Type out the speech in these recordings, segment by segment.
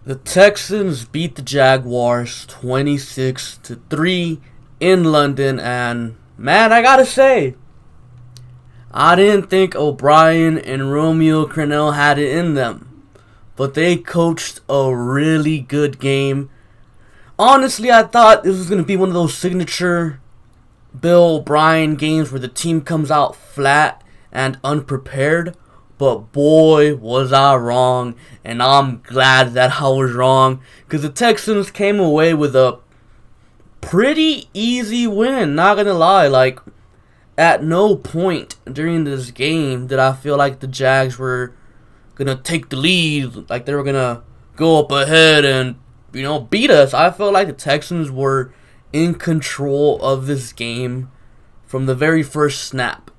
The Texans beat the Jaguars 26-3 in London, and man, I gotta say, I didn't think O'Brien and Romeo Crennel had it in them, but they coached a really good game. Honestly, I thought this was gonna be one of those signature Bill O'Brien games where the team comes out flat and unprepared. But boy, was I wrong, and I'm glad that I was wrong, because the Texans came away with a pretty easy win, not gonna lie. Like, at no point during this game did I feel like the Jags were gonna take the lead, like they were gonna go up ahead and, beat us. I felt like the Texans were in control of this game from the very first snap.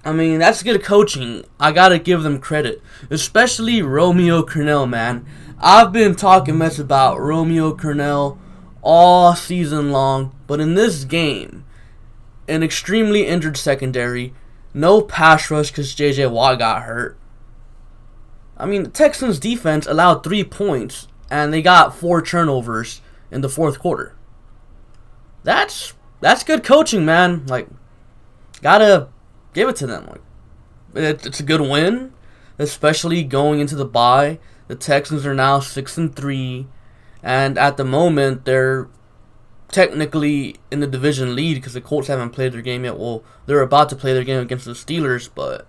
I mean, that's good coaching. I gotta give them credit. Especially Romeo Crennel, man. I've been talking mess about Romeo Crennel all season long. But in this game, an extremely injured secondary, no pass rush because J.J. Watt got hurt. I mean, the Texans defense allowed 3 points, and they got 4 turnovers in the fourth quarter. That's good coaching, man. Like, gotta give it to them. Like, it's a good win, especially going into the bye. The Texans are now 6-3, and at the moment they're technically in the division lead because the Colts haven't played their game yet. Well, they're about to play their game against the Steelers, but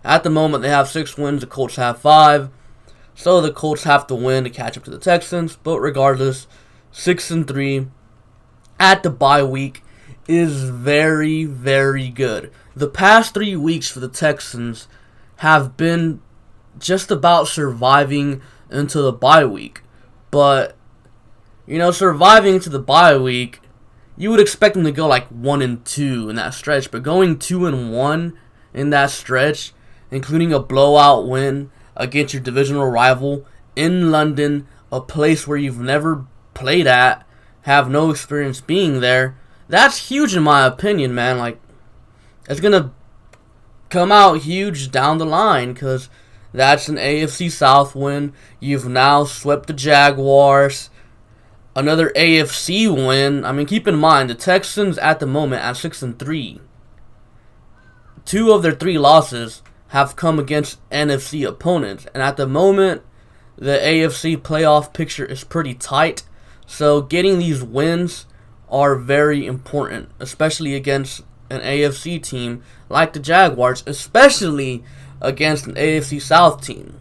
at the moment they have 6 wins. The Colts have 5, so the Colts have to win to catch up to the Texans. But regardless, 6-3 at the bye week is very, very good. The past 3 weeks for the Texans have been just about surviving into the bye week. But, surviving into the bye week, you would expect them to go like 1-2 in that stretch. But going 2-1 in that stretch, including a blowout win against your divisional rival in London, a place where you've never played at, have no experience being there, that's huge in my opinion, man. Like, it's going to come out huge down the line because that's an AFC South win. You've now swept the Jaguars. Another AFC win. I mean, keep in mind, the Texans at the moment at 6-3. 2 of their 3 losses have come against NFC opponents. And at the moment, the AFC playoff picture is pretty tight. So getting these wins are very important, especially against an AFC team like the Jaguars, especially against an AFC South team.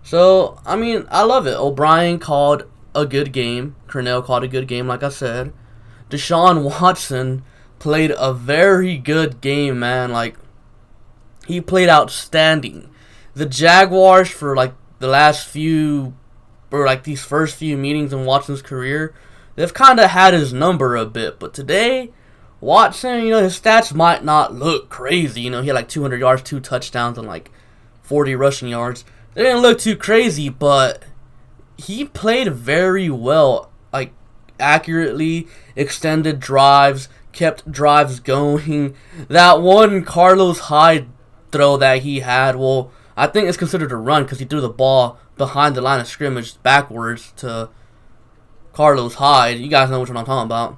So, I mean, I love it. O'Brien called a good game. Crennel called a good game, like I said. Deshaun Watson played a very good game, man. Like, he played outstanding. The Jaguars, for like the last few, or like these first few meetings in Watson's career, they've kind of had his number a bit. But today, Watson, his stats might not look crazy. He had like 200 yards, 2 touchdowns, and like 40 rushing yards. They didn't look too crazy, but he played very well. Like, accurately, extended drives, kept drives going. That one Carlos Hyde throw that he had, well, I think it's considered a run because he threw the ball behind the line of scrimmage backwards to Carlos Hyde. You guys know which one I'm talking about.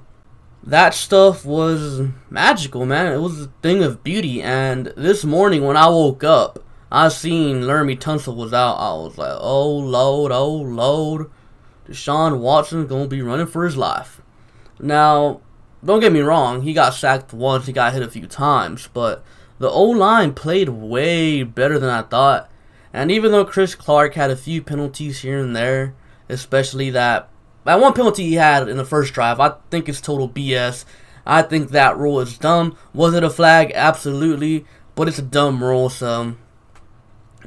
That stuff was magical, man. It was a thing of beauty. And this morning when I woke up, I seen Laramie Tunsil was out. I was like, oh Lord. Deshaun Watson's going to be running for his life. Now, don't get me wrong. He got sacked once. He got hit a few times. But the O-line played way better than I thought. And even though Chris Clark had a few penalties here and there, especially that one penalty he had in the first drive, I think it's total BS. I think that rule is dumb. Was it a flag? Absolutely. But it's a dumb rule, so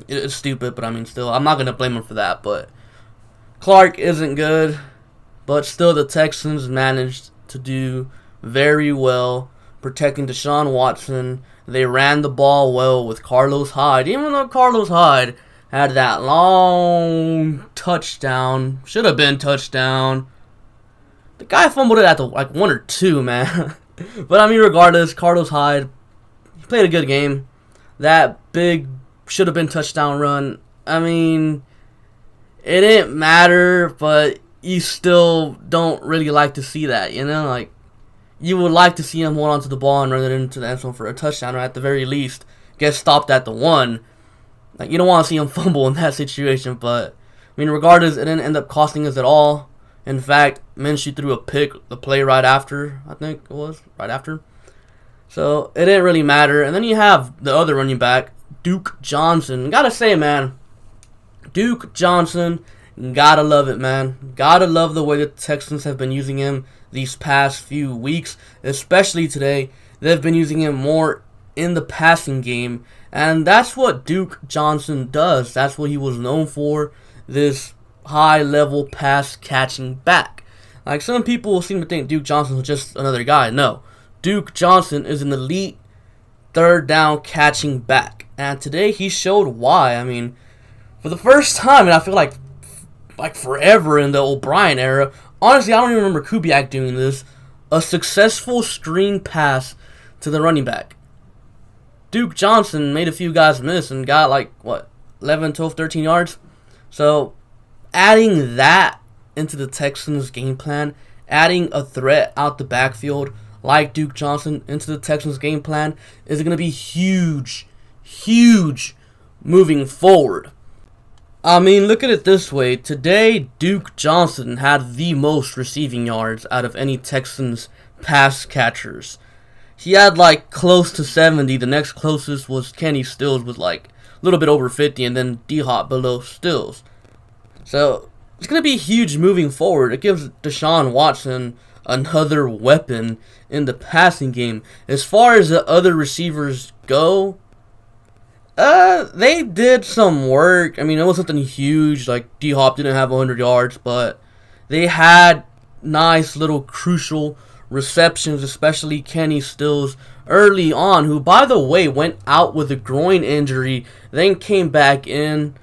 it's stupid. But I mean, still, I'm not going to blame him for that. But Clark isn't good. But still, the Texans managed to do very well protecting Deshaun Watson. They ran the ball well with Carlos Hyde. Even though Carlos Hyde had that long touchdown, should have been touchdown. The guy fumbled it at the 1 or 2, man. But I mean, regardless, Carlos Hyde, he played a good game. That big should have been touchdown run. I mean, it didn't matter, but you still don't really like to see that, you know? Like, you would like to see him hold on to the ball and run it into the end zone for a touchdown, or at the very least, get stopped at the 1. Like, you don't want to see him fumble in that situation, but, I mean, regardless, it didn't end up costing us at all. In fact, Minshew threw a pick the play right after, I think it was, right after. So, it didn't really matter. And then you have the other running back, Duke Johnson. Gotta say, man, Duke Johnson, gotta love it, man. Gotta love the way the Texans have been using him these past few weeks, especially today. They've been using him more in the passing game, and that's what Duke Johnson does. That's what he was known for, this high-level pass-catching back. Like, some people seem to think Duke Johnson was just another guy. No. Duke Johnson is an elite third-down catching back, and today he showed why. I mean, for the first time, and I feel like forever in the O'Brien era, honestly, I don't even remember Kubiak doing this, a successful screen pass to the running back. Duke Johnson made a few guys miss and got 11, 12, 13 yards. So, adding that into the Texans' game plan, adding a threat out the backfield like Duke Johnson into the Texans' game plan is going to be huge, huge moving forward. I mean, look at it this way. Today, Duke Johnson had the most receiving yards out of any Texans pass catchers. He had close to 70. The next closest was Kenny Stills with a little bit over 50, and then D-Hop below Stills. So, it's going to be huge moving forward. It gives Deshaun Watson another weapon in the passing game. As far as the other receivers go, they did some work. I mean, it wasn't something huge. Like, D-Hop didn't have 100 yards, but they had nice little crucial receptions, especially Kenny Stills early on, who, by the way, went out with a groin injury, then came back in.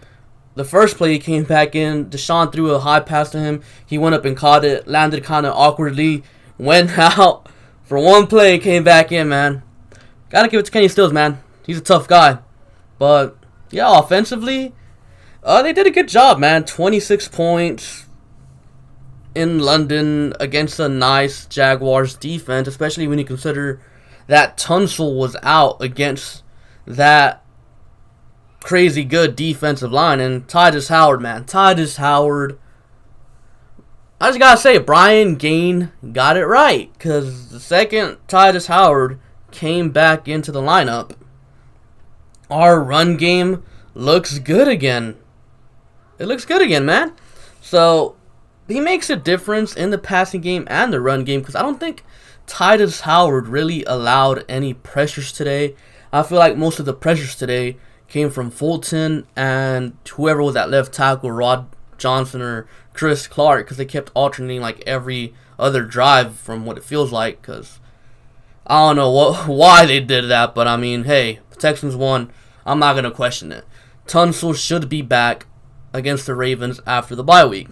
The first play he came back in, Deshaun threw a high pass to him. He went up and caught it, landed kind of awkwardly, went out for one play, came back in, man. Gotta give it to Kenny Stills, man. He's a tough guy. But, yeah, offensively, they did a good job, man. 26 points in London against a nice Jaguars defense, especially when you consider that Tunsil was out against that crazy good defensive line. And Tytus Howard, man. Tytus Howard. I just gotta say, Brian Gain got it right. Because the second Tytus Howard came back into the lineup, our run game looks good again. It looks good again, man. So, he makes a difference in the passing game and the run game. Because I don't think Tytus Howard really allowed any pressures today. I feel like most of the pressures today came from Fulton and whoever was at left tackle, Rod Johnson or Chris Clark, because they kept alternating every other drive from what it feels like. Because I don't know why they did that, but I mean, hey, the Texans won. I'm not going to question it. Tunsil should be back against the Ravens after the bye week.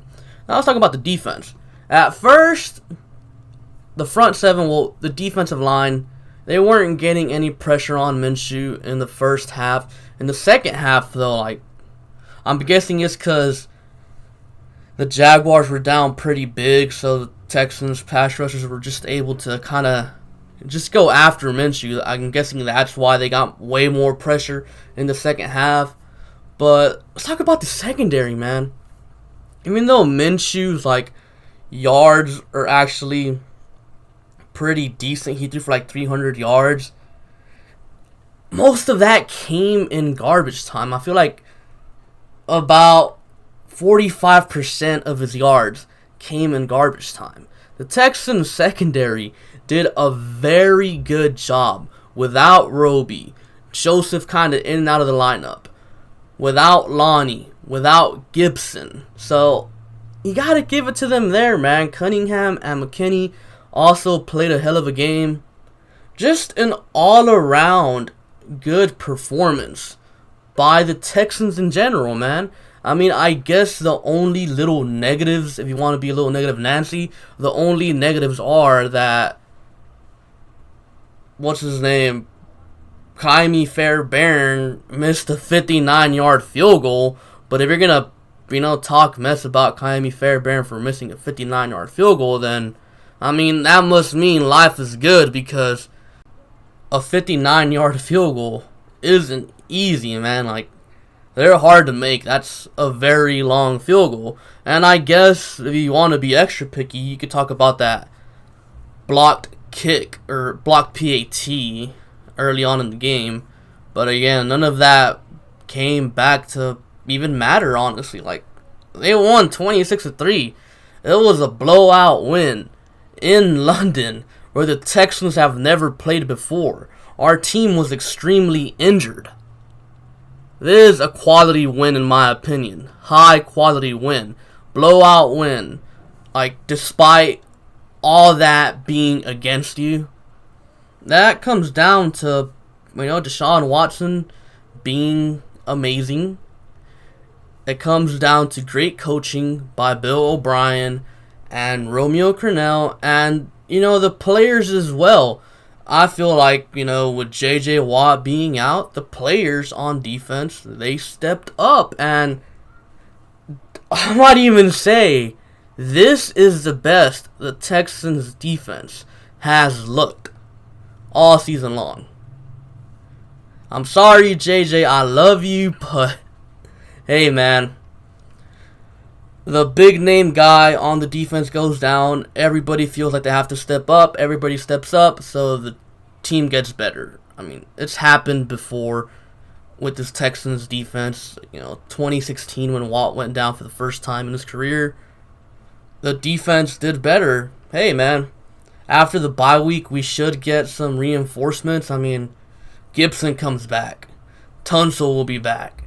Now let's talk about the defense. At first, the front seven, the defensive line, they weren't getting any pressure on Minshew in the first half. In the second half, though, I'm guessing it's because the Jaguars were down pretty big, so the Texans pass rushers were just able to kind of just go after Minshew. I'm guessing that's why they got way more pressure in the second half. But let's talk about the secondary, man. Even though Minshew's yards are actually pretty decent, he threw for 300 yards. Most of that came in garbage time. I feel like about 45% of his yards came in garbage time. The Texans secondary did a very good job without Roby. Joseph kind of in and out of the lineup. Without Lonnie. Without Gibson. So, you got to give it to them there, man. Cunningham and McKinney also played a hell of a game. Just an all-around good performance by the Texans in general, man. I mean, I guess the only little negatives, if you want to be a little negative Nancy, the only negatives are that, what's his name, Kaimi Fairbairn missed a 59-yard field goal. But if you're going to talk mess about Kaimi Fairbairn for missing a 59-yard field goal, then, I mean, that must mean life is good, because a 59-yard field goal isn't easy, man. Like, they're hard to make. That's a very long field goal. And I guess if you want to be extra picky, you could talk about that blocked kick or blocked PAT early on in the game. But again, none of that came back to even matter, honestly. Like, they won 26-3. It was a blowout win in London, where the Texans have never played before. Our team was extremely injured. This is a quality win, in my opinion. High quality win. Blowout win. Like, despite all that being against you, that comes down to, Deshaun Watson being amazing. It comes down to great coaching by Bill O'Brien and Romeo Crennel, and, the players as well. I feel like, with J.J. Watt being out, the players on defense, they stepped up. And I might even say, this is the best the Texans defense has looked all season long. I'm sorry, JJ, I love you, but hey, man. The big name guy on the defense goes down. Everybody feels like they have to step up. Everybody steps up, so the team gets better. I mean, it's happened before with this Texans defense. 2016 when Watt went down for the first time in his career, the defense did better. Hey, man, after the bye week, we should get some reinforcements. I mean, Gibson comes back. Tunsil will be back.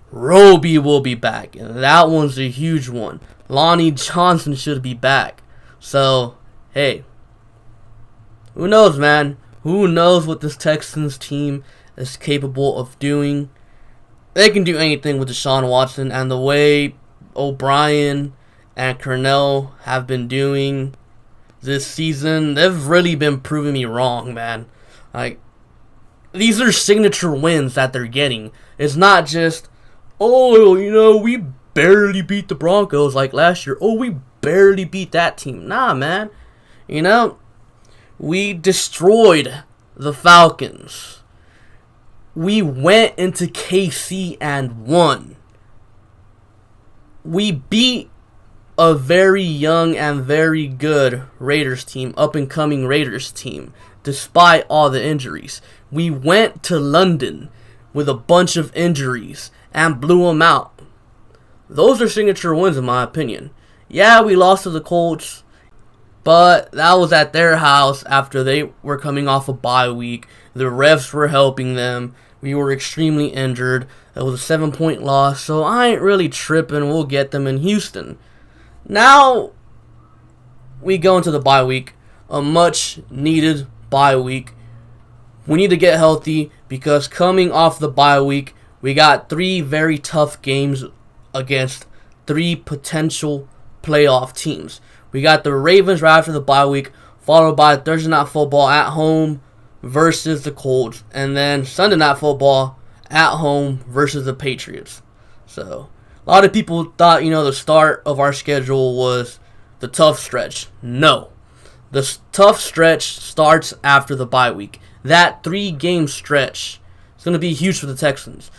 Roby will be back, and that one's a huge one. Lonnie Johnson should be back. So, hey, who knows, man? Who knows what this Texans team is capable of doing? They can do anything with Deshaun Watson, and the way O'Brien and Crennel have been doing this season, they've really been proving me wrong, man. Like, these are signature wins that they're getting. It's not just, we barely beat the Broncos like last year. We barely beat that team. Nah, man. We destroyed the Falcons. We went into KC and won. We beat a very young and very good Raiders team, up-and-coming Raiders team, despite all the injuries. We went to London with a bunch of injuries and blew them out. Those are signature wins, in my opinion. Yeah, we lost to the Colts, but that was at their house after they were coming off a bye week. The refs were helping them. We were extremely injured. It was a 7-point loss, so I ain't really tripping. We'll get them in Houston. Now, we go into the bye week, a much-needed bye week. We need to get healthy, because coming off the bye week, we got 3 very tough games against 3 potential playoff teams. We got the Ravens right after the bye week, followed by Thursday Night Football at home versus the Colts, and then Sunday Night Football at home versus the Patriots. So, a lot of people thought, the start of our schedule was the tough stretch. No. The tough stretch starts after the bye week. That 3-game stretch is going to be huge for the Texans.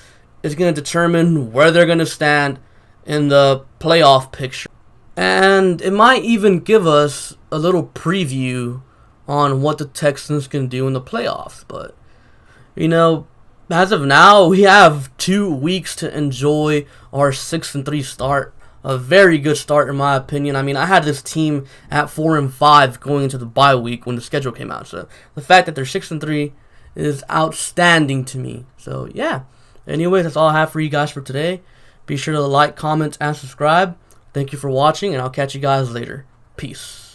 It's going to determine where they're going to stand in the playoff picture. And it might even give us a little preview on what the Texans can do in the playoffs. But, as of now, we have 2 weeks to enjoy our 6-3 start. A very good start, in my opinion. I mean, I had this team at 4-5 going into the bye week when the schedule came out. So the fact that they're 6-3 is outstanding to me. So yeah. Anyways, that's all I have for you guys for today. Be sure to like, comment, and subscribe. Thank you for watching, and I'll catch you guys later. Peace.